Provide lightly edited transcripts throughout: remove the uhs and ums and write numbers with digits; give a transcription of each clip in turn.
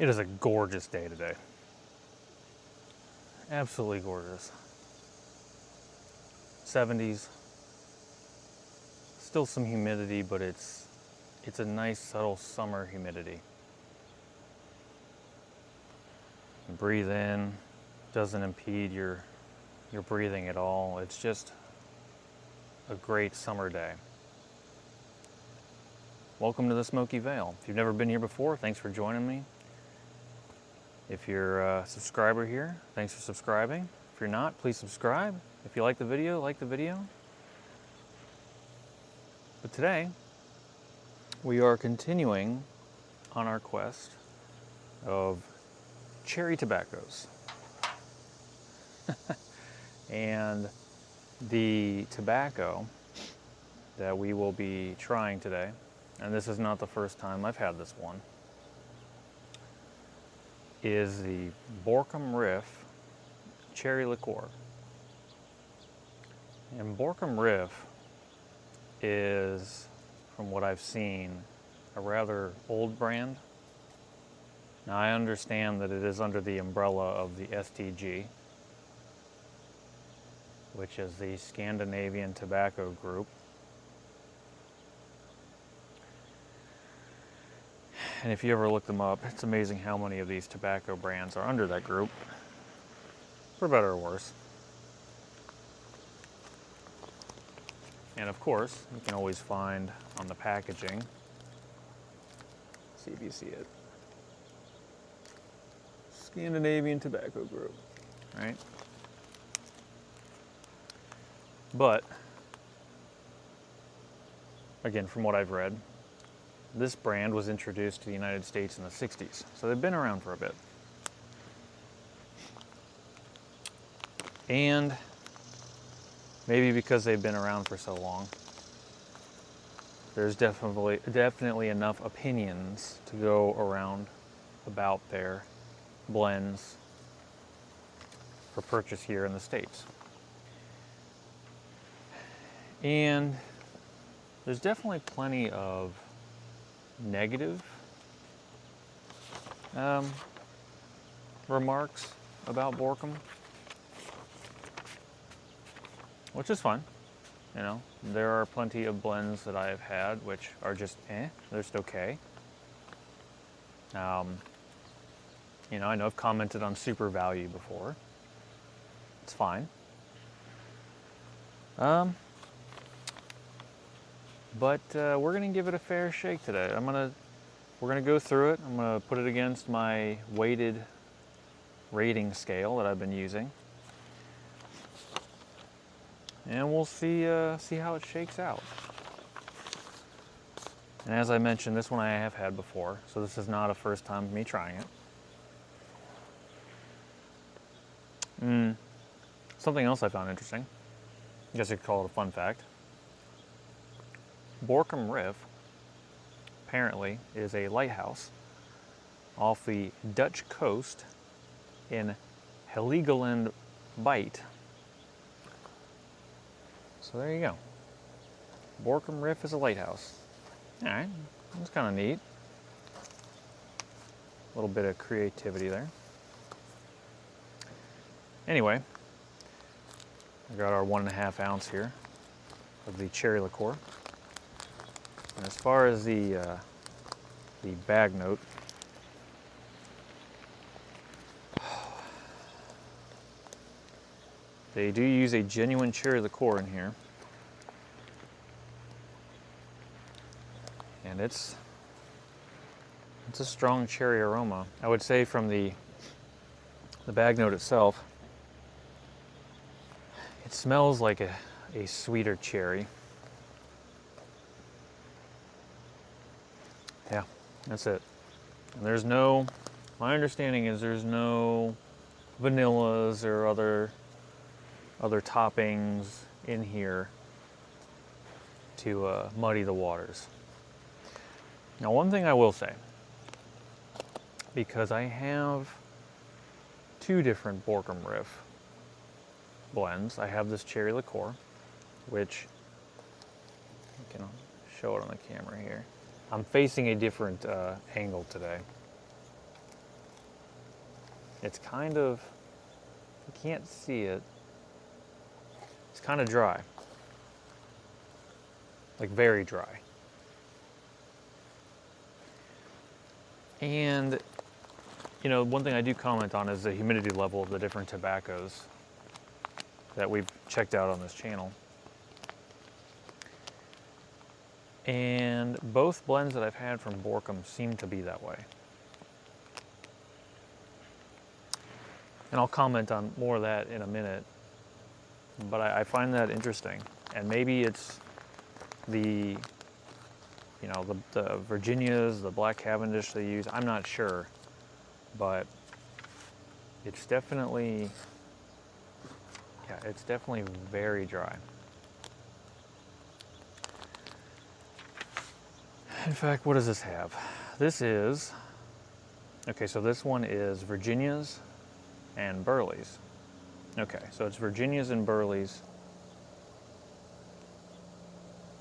It is a gorgeous day today. Absolutely gorgeous. 70s. Still some humidity, but it's a nice subtle summer humidity. You breathe in, doesn't impede your breathing at all. It's just a great summer day. Welcome to the SmokyVale. If you've never been here before, thanks for joining me. If you're a subscriber here, thanks for subscribing. If you're not, please subscribe. If you like the video, like the video. But today, we are continuing on our quest of cherry tobaccos. And the tobacco that we will be trying today, and this is not the first time I've had this one, is the Borkum Riff Cherry Liqueur. And Borkum Riff is, from what I've seen, a rather old brand. Now I understand that it is under the umbrella of the STG, which is the Scandinavian Tobacco Group. And if you ever look them up, it's amazing how many of these tobacco brands are under that group, for better or worse. And of course, you can always find on the packaging, see if you see it, Scandinavian Tobacco Group, right? But, again, from what I've read, this brand was introduced to the United States in the 60s, so they've been around for a bit. And maybe because they've been around for so long, there's definitely enough opinions to go around about their blends for purchase here in the States. And there's definitely plenty of negative remarks about Borkum, which is fine. You know, there are plenty of blends that I have had which are just they're just okay. You know, I know I've commented on Super Value before. It's fine. But we're gonna give it a fair shake today. We're gonna go through it. I'm gonna put it against my weighted rating scale that I've been using, and we'll see how it shakes out. And as I mentioned, this one I have had before, so this is not a first time for me trying it. Something else I found interesting, I guess you could call it a fun fact. Borkum Riff apparently is a lighthouse off the Dutch coast in Heligoland Bight. So there you go. Borkum Riff is a lighthouse. Alright, that's kind of neat. A little bit of creativity there. Anyway, I got our 1.5 ounce here of the cherry liqueur. And as far as the bag note, they do use a genuine cherry liqueur in here, and it's a strong cherry aroma. I would say from the bag note itself, it smells like a sweeter cherry. Yeah, that's it. And there's no, my understanding is there's no vanillas or other toppings in here to muddy the waters. Now, one thing I will say, because I have 2 different Borkum Riff blends. I have this cherry liqueur, which I can show it on the camera here. I'm facing a different angle today. It's kind of, you can't see it, it's kind of dry. Like very dry. And, you know, one thing I do comment on is the humidity level of the different tobaccos that we've checked out on this channel. And both blends that I've had from Borkum seem to be that way. And I'll comment on more of that in a minute, but I find that interesting. And maybe it's the, you know, the Virginias, the Black Cavendish they use, I'm not sure, but it's definitely, yeah, it's definitely very dry. In fact, what does this have? This is, okay, so this one is Virginias and Burleys. Okay, so it's Virginias and Burleys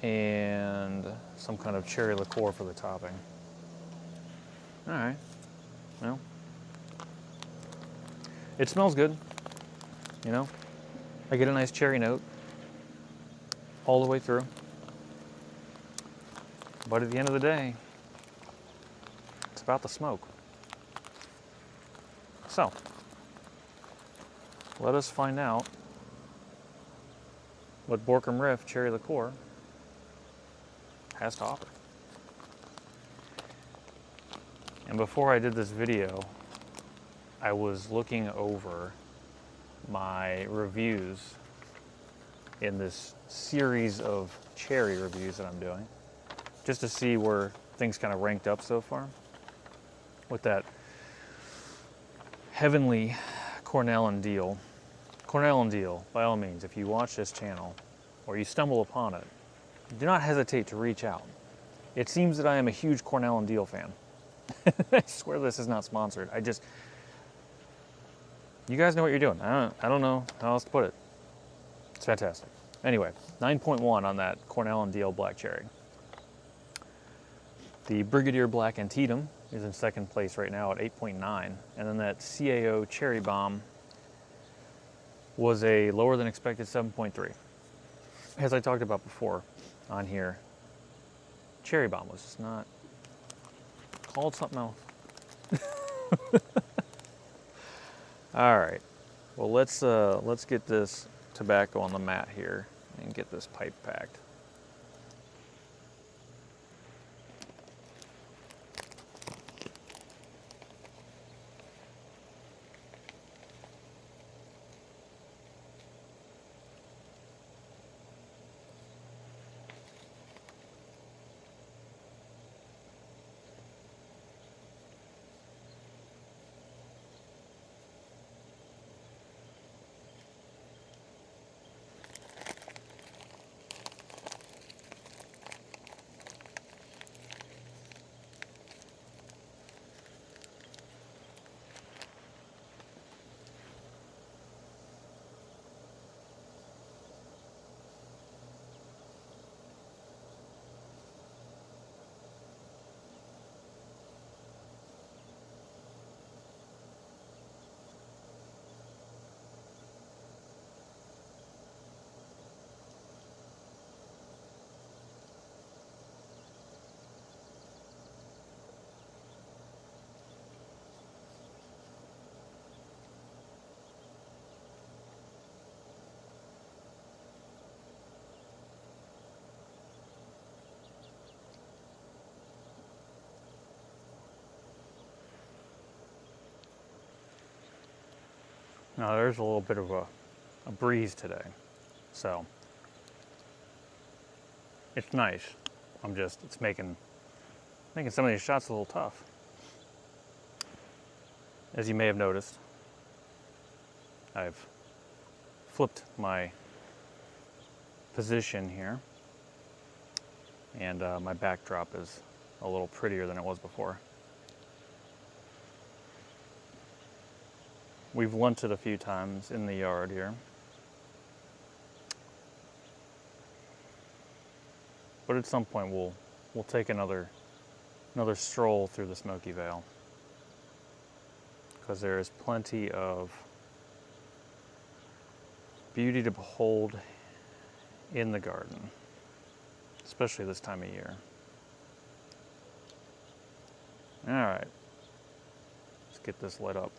and some kind of cherry liqueur for the topping. All right, well, it smells good, you know? I get a nice cherry note all the way through. But at the end of the day, it's about the smoke. So, let us find out what Borkum Riff Cherry Liqueur has to offer. And before I did this video, I was looking over my reviews in this series of cherry reviews that I'm doing, just to see where things kind of ranked up so far with that heavenly Cornell and Deal. Cornell and Deal, by all means, if you watch this channel or you stumble upon it, do not hesitate to reach out. It seems that I am a huge Cornell and Deal fan. I swear this is not sponsored. You guys know what you're doing. I don't know how else to put it. It's fantastic. Anyway, 9.1 on that Cornell and Deal Black Cherry. The Brigadier Black Antietam is in second place right now at 8.9. And then that CAO Cherry Bomb was a lower than expected 7.3. As I talked about before on here, Cherry Bomb was just not called something else. All right, well let's get this tobacco on the mat here and get this pipe packed. Now there's a little bit of a breeze today, so it's nice. It's making some of these shots a little tough. As you may have noticed, I've flipped my position here, and my backdrop is a little prettier than it was before. We've lunted a few times in the yard here. But at some point we'll take another stroll through the SmokyVale. because there is plenty of beauty to behold in the garden, especially this time of year. All right, let's get this lit up.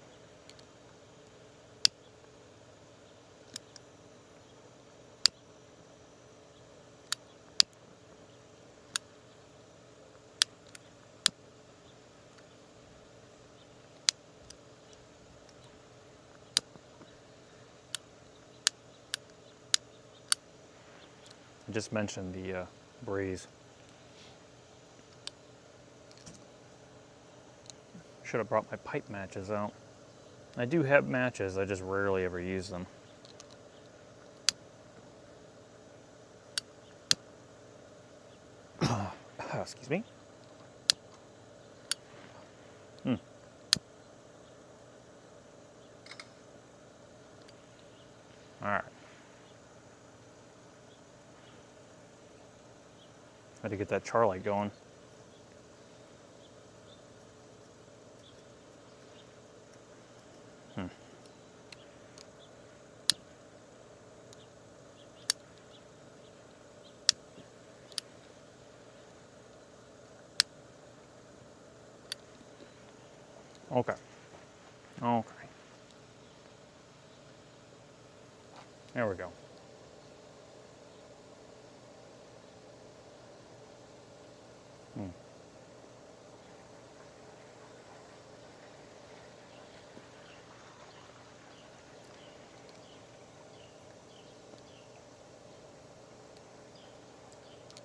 I just mentioned the breeze. Should have brought my pipe matches out. I do have matches, I just rarely ever use them. Excuse me. All right. Had to get that char light going. Okay. Okay. There we go.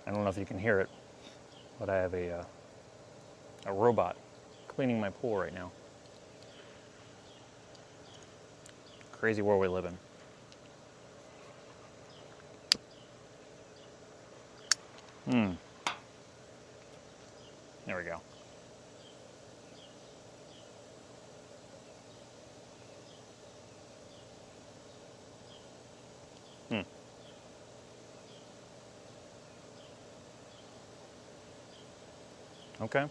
I don't know if you can hear it, but I have a robot cleaning my pool right now. Crazy world we live in. There we go. Okay.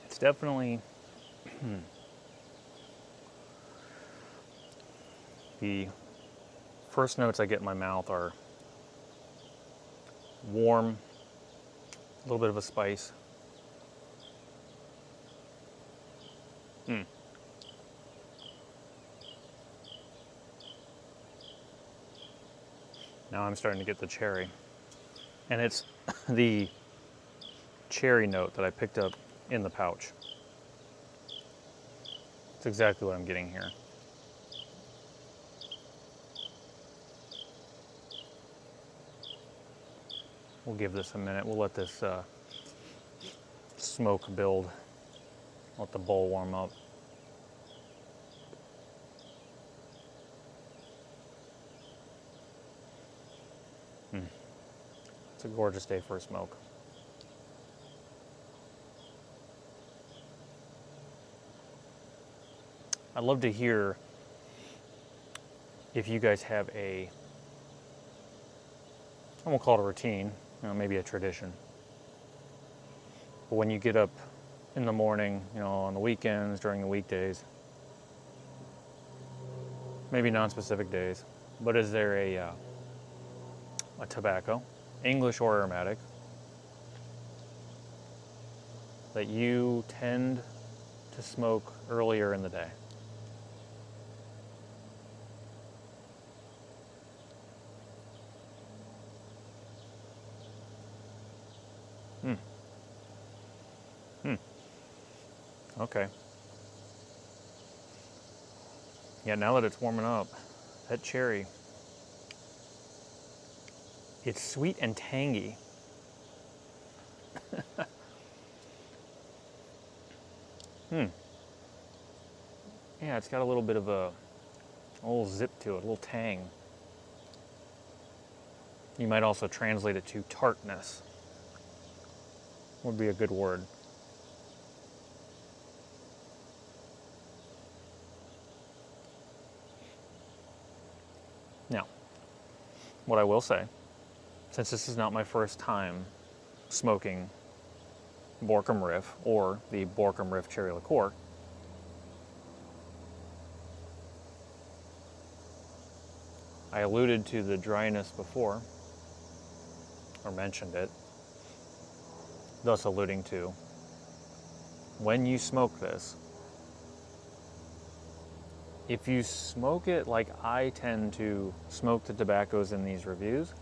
It's definitely the first notes I get in my mouth are warm, a little bit of a spice. Now I'm starting to get the cherry. And it's the cherry note that I picked up in the pouch. It's exactly what I'm getting here. We'll give this a minute. We'll let this smoke build. Let the bowl warm up. It's a gorgeous day for a smoke. I'd love to hear if you guys have I won't call it a routine, maybe a tradition. But when you get up in the morning, on the weekends, during the weekdays, maybe non-specific days, but is there a tobacco, English or aromatic, that you tend to smoke earlier in the day? Okay. Yeah, now that it's warming up, that cherry, it's sweet and tangy. Yeah, it's got a little bit of a little zip to it, a little tang. You might also translate it to tartness. Would be a good word. Now, what I will say, since this is not my first time smoking Borkum Riff, or the Borkum Riff Cherry Liqueur. I alluded to the dryness before, or mentioned it, thus alluding to when you smoke this, if you smoke it like I tend to smoke the tobaccos in these reviews,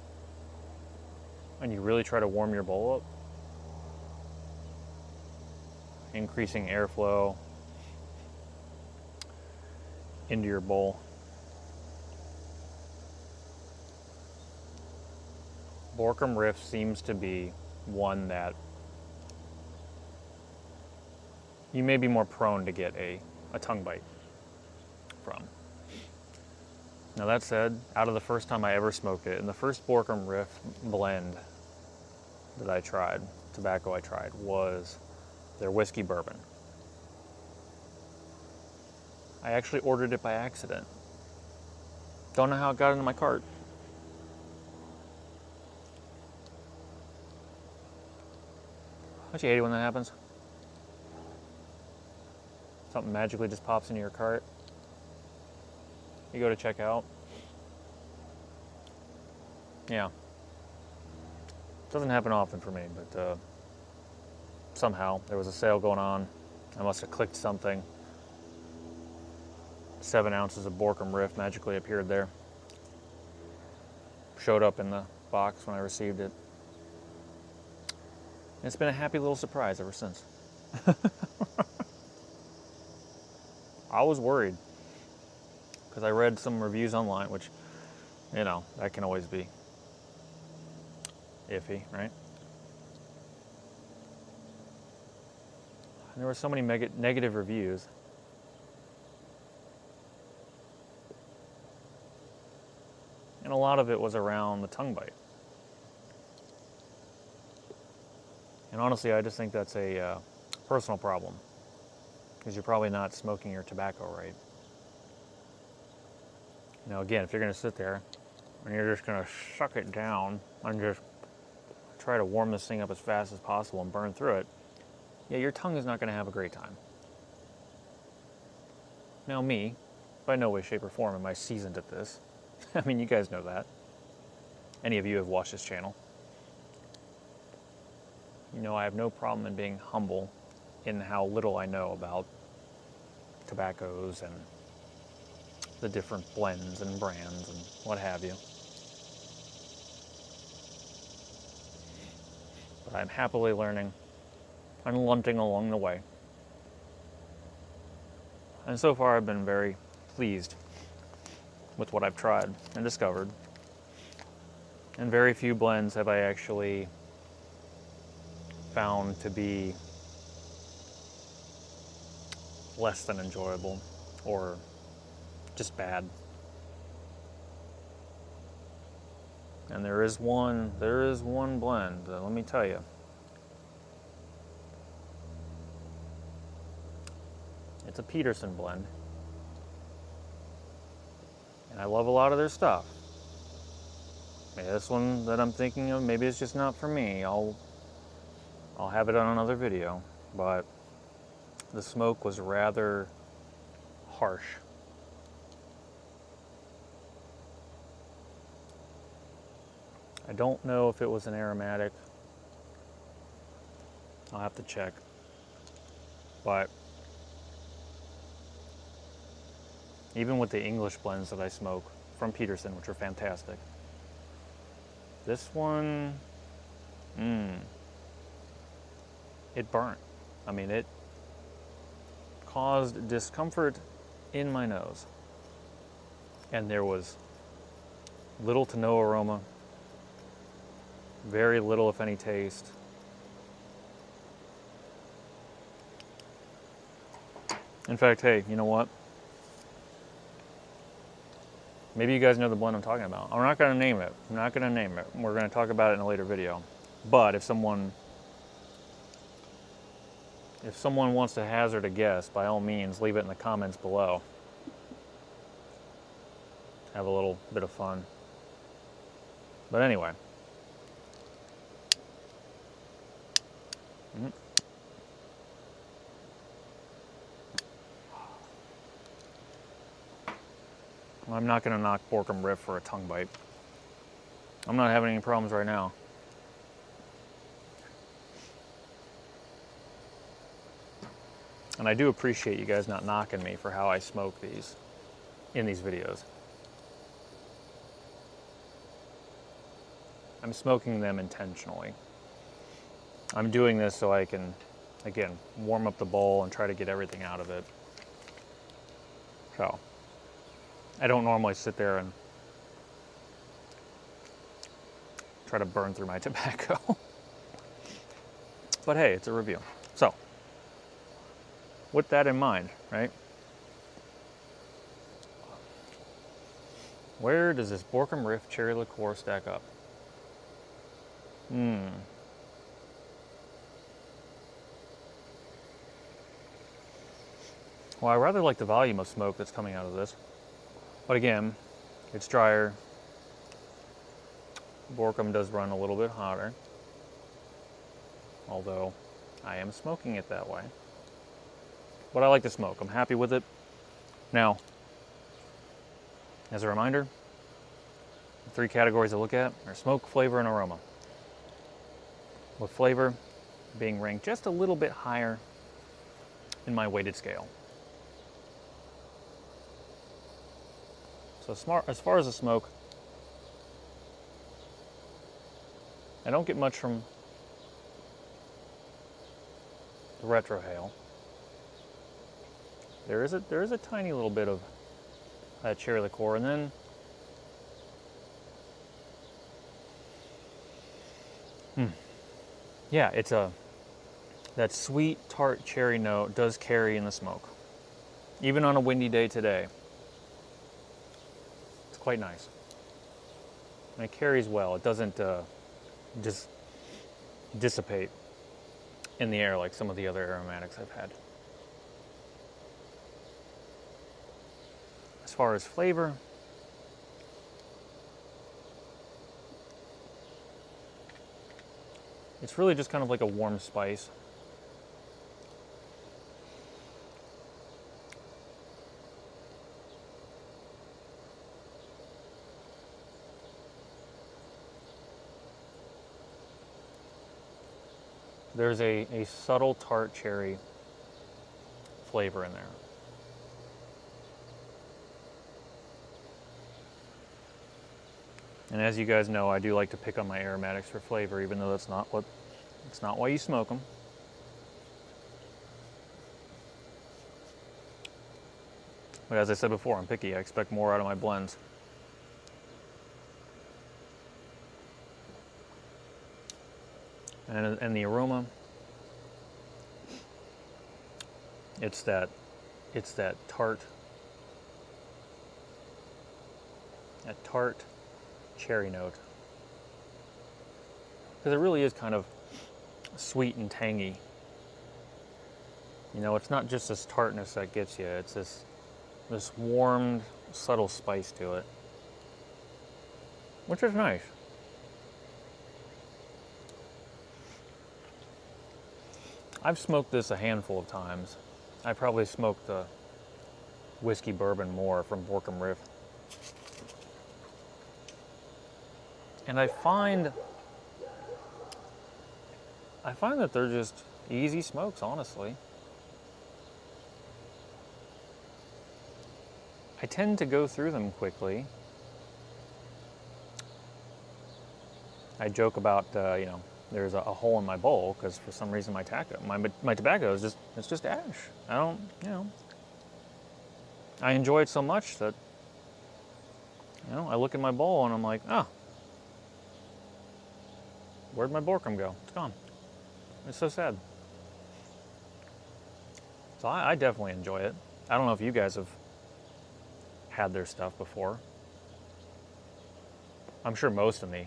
and you really try to warm your bowl up, increasing airflow into your bowl, Borkum Riff seems to be one that you may be more prone to get a tongue bite from. Now that said, out of the first time I ever smoked it, and the first Borkum Riff blend that I tried, tobacco I tried, was their whiskey bourbon. I actually ordered it by accident. Don't know how it got into my cart. Don't you hate it when that happens? Something magically just pops into your cart. You go to check out. Yeah. Doesn't happen often for me, but somehow there was a sale going on. I must have clicked something. 7 ounces of Borkum Riff magically appeared there. Showed up in the box when I received it. And it's been a happy little surprise ever since. I was worried because I read some reviews online, which, you know, that can always be iffy, right? And there were so many negative reviews. And a lot of it was around the tongue bite. And honestly, I just think that's a personal problem, because you're probably not smoking your tobacco right. You know, again, if you're going to sit there and you're just going to suck it down and just try to warm this thing up as fast as possible and burn through it, yeah, your tongue is not going to have a great time. Now me, by no way, shape, or form am I seasoned at this. I mean, you guys know that. Any of you have watched this channel. You know, I have no problem in being humble in how little I know about tobaccos and the different blends and brands and what have you. But I'm happily learning and lunting along the way. And so far I've been very pleased with what I've tried and discovered. And very few blends have I actually found to be less than enjoyable or just bad. And there is one blend, let me tell you. It's a Peterson blend. And I love a lot of their stuff. Maybe this one that I'm thinking of, maybe it's just not for me. I'll have it on another video, but the smoke was rather harsh. I don't know if it was an aromatic. I'll have to check. But even with the English blends that I smoke from Peterson, which are fantastic, this one, it burnt. I mean, it caused discomfort in my nose. And there was little to no aroma, very little, if any, taste. In fact, hey, you know what? Maybe you guys know the blend I'm talking about. I'm not going to name it. I'm not going to name it. We're going to talk about it in a later video. But if someone wants to hazard a guess, by all means, leave it in the comments below. Have a little bit of fun. But anyway. I'm not going to knock Borkum Riff for a tongue bite. I'm not having any problems right now. And I do appreciate you guys not knocking me for how I smoke these in these videos. I'm smoking them intentionally. I'm doing this so I can, again, warm up the bowl and try to get everything out of it. So, I don't normally sit there and try to burn through my tobacco. But hey, it's a review. So, with that in mind, right? Where does this Borkum Riff Cherry Liqueur stack up? Well, I rather like the volume of smoke that's coming out of this. But again, it's drier. Borkum does run a little bit hotter. Although, I am smoking it that way. But I like the smoke. I'm happy with it. Now, as a reminder, the 3 categories to look at are smoke, flavor, and aroma. With flavor being ranked just a little bit higher in my weighted scale. So as far as the smoke, I don't get much from the retrohale. There is a tiny little bit of cherry liqueur, and then yeah, it's that sweet tart cherry note does carry in the smoke, even on a windy day today. It's quite nice, and it carries well. It doesn't just dissipate in the air like some of the other aromatics I've had. As far as flavor, it's really just kind of like a warm spice. There's a subtle tart cherry flavor in there. And as you guys know, I do like to pick on my aromatics for flavor, even though it's not why you smoke them. But as I said before, I'm picky. I expect more out of my blends. And the aroma, it's that tart cherry note, because it really is kind of sweet and tangy. You know, it's not just this tartness that gets you, it's this warmed, subtle spice to it, which is nice. I've smoked this a handful of times. I probably smoked the whiskey bourbon more from Borkum Riff. And I find that they're just easy smokes, honestly. I tend to go through them quickly. I joke about, you know, there's a hole in my bowl because for some reason my tobacco is just ash. I don't, you know, I enjoy it so much that, you know, I look at my bowl and I'm like, ah, where'd my Borkum go? It's gone. It's so sad. So I definitely enjoy it. I don't know if you guys have had their stuff before. I'm sure most of the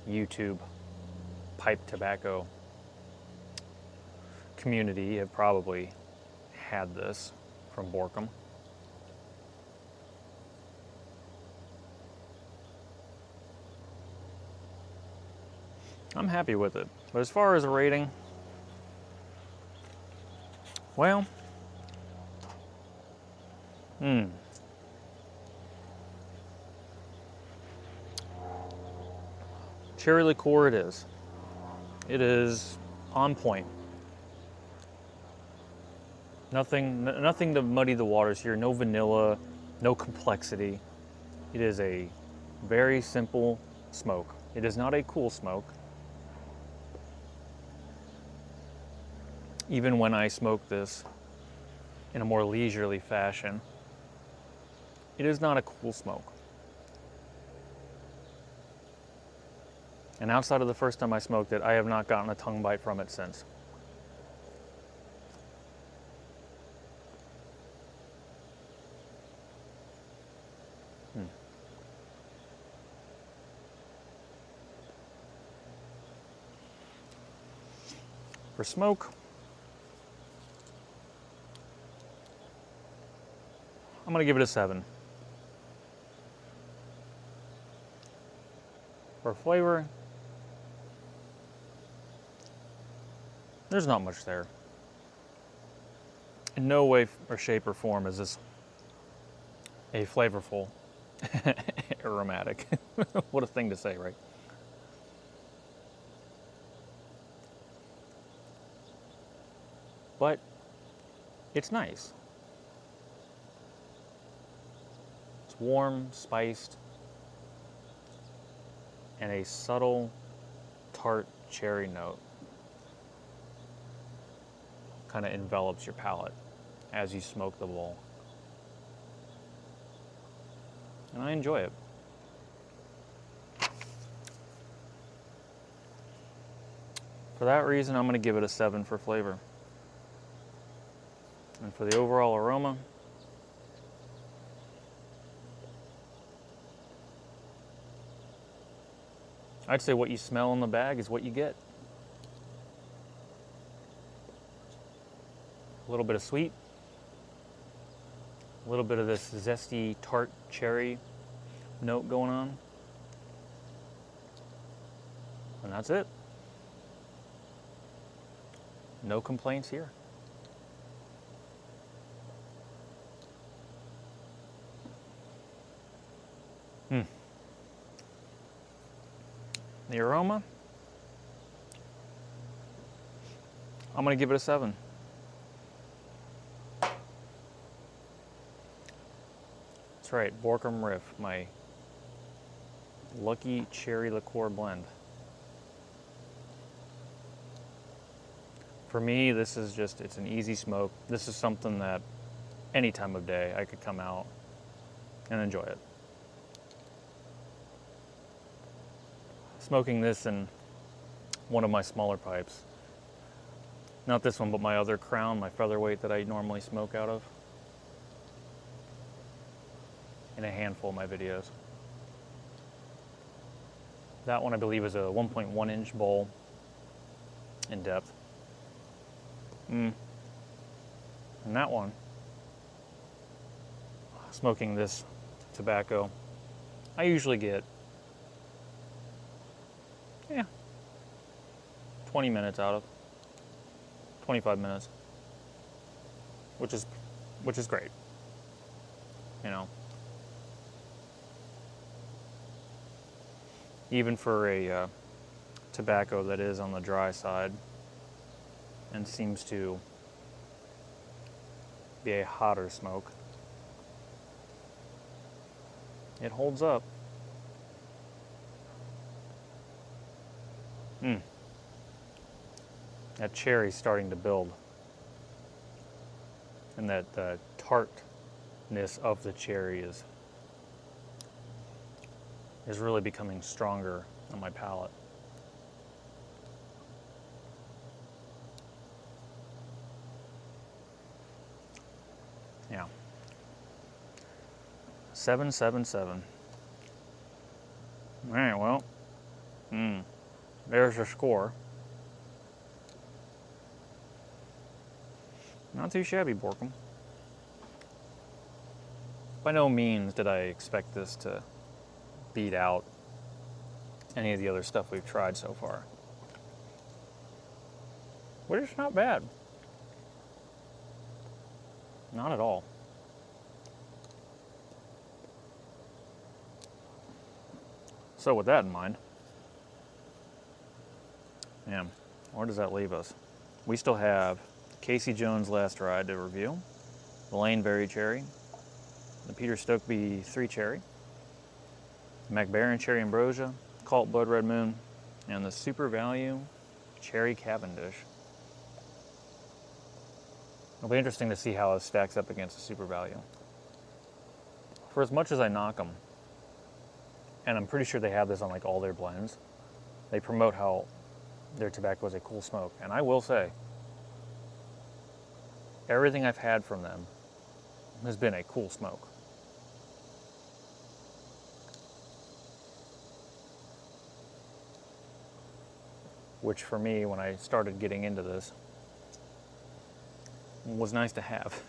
YouTube pipe tobacco community have probably had this from Borkum. I'm happy with it. But as far as a rating, well, Cherry liqueur it is. It is on point. Nothing to muddy the waters here. No vanilla, no complexity. It is a very simple smoke. It is not a cool smoke. Even when I smoke this in a more leisurely fashion, it is not a cool smoke. And outside of the first time I smoked it, I have not gotten a tongue bite from it since. For smoke, I'm gonna give it a 7. For flavor, there's not much there. In no way or shape or form is this a flavorful aromatic. What a thing to say, right? But it's nice. It's warm, spiced, and a subtle tart cherry note kind of envelops your palate as you smoke the bowl. And I enjoy it. For that reason, I'm going to give it a 7 for flavor. And for the overall aroma, I'd say what you smell in the bag is what you get. A little bit of sweet, a little bit of this zesty tart cherry note going on, and that's it. No complaints here. The aroma, I'm going to give it a 7. That's right, Borkum Riff, my lucky cherry liqueur blend. For me, this is just, it's an easy smoke. This is something that any time of day I could come out and enjoy it. Smoking this in one of my smaller pipes. Not this one, but my other Crown, my featherweight that I normally smoke out of. In a handful of my videos. That one I believe is a 1.1 inch bowl in depth. And that one, smoking this tobacco, I usually get 20 minutes out of, 25 minutes, which is great, you know. Even for a tobacco that is on the dry side and seems to be a hotter smoke, it holds up. That cherry's starting to build, and that tartness of the cherry is really becoming stronger on my palate. Yeah. 777. All right, well, there's your score. Not too shabby, Borkum. By no means did I expect this to beat out any of the other stuff we've tried so far. But it's not bad. Not at all. So with that in mind, Man, where does that leave us? We still have Casey Jones' Last Ride to review, the Lane Berry Cherry, the Peter Stokeby 3 Cherry, MacBaron Cherry Ambrosia, Cult Blood Red Moon, and the Super Value Cherry Cavendish. It'll be interesting to see how it stacks up against the Super Value. For as much as I knock them, and I'm pretty sure they have this on like all their blends, they promote how their tobacco is a cool smoke. And I will say, everything I've had from them has been a cool smoke. Which for me, when I started getting into this, was nice to have.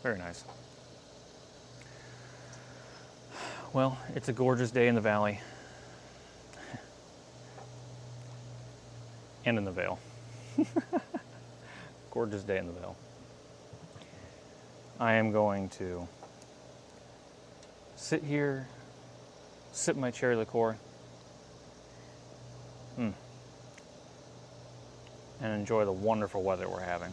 Very nice. Well, it's a gorgeous day in the valley. And in the Vale. Gorgeous day in the Vale. I am going to sit here, sip my cherry liqueur, and enjoy the wonderful weather we're having.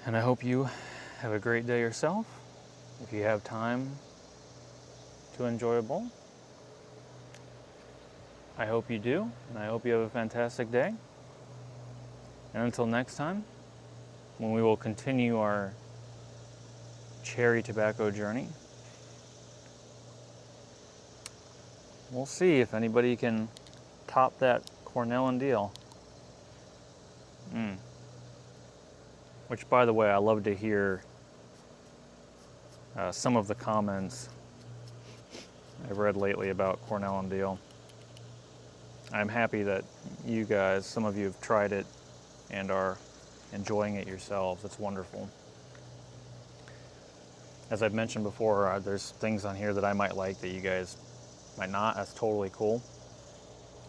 And I hope you have a great day yourself. If you have time to enjoy a bowl, I hope you do, and I hope you have a fantastic day. And until next time, when we will continue our cherry tobacco journey, we'll see if anybody can top that Cornell and Deal. Which, by the way, I love to hear some of the comments I've read lately about Cornell and Deal. I'm happy that you guys, some of you have tried it and are enjoying it yourselves. It's wonderful. As I've mentioned before, there's things on here that I might like that you guys might not. That's totally cool.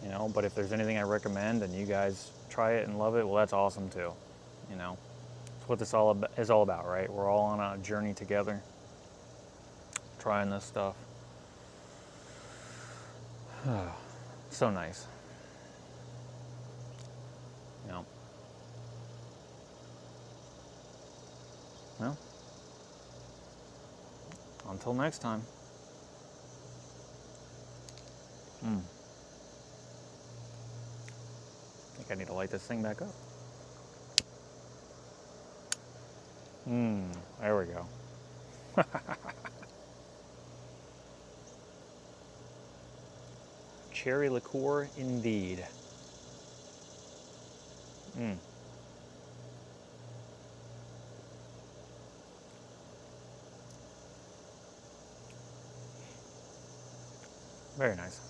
You know, but if there's anything I recommend and you guys try it and love it, well, that's awesome too. You know, it's what this is all about, right? We're all on a journey together, trying this stuff. So nice. You know. Well, until next time. I think I need to light this thing back up. There we go. Cherry liqueur indeed. Very nice.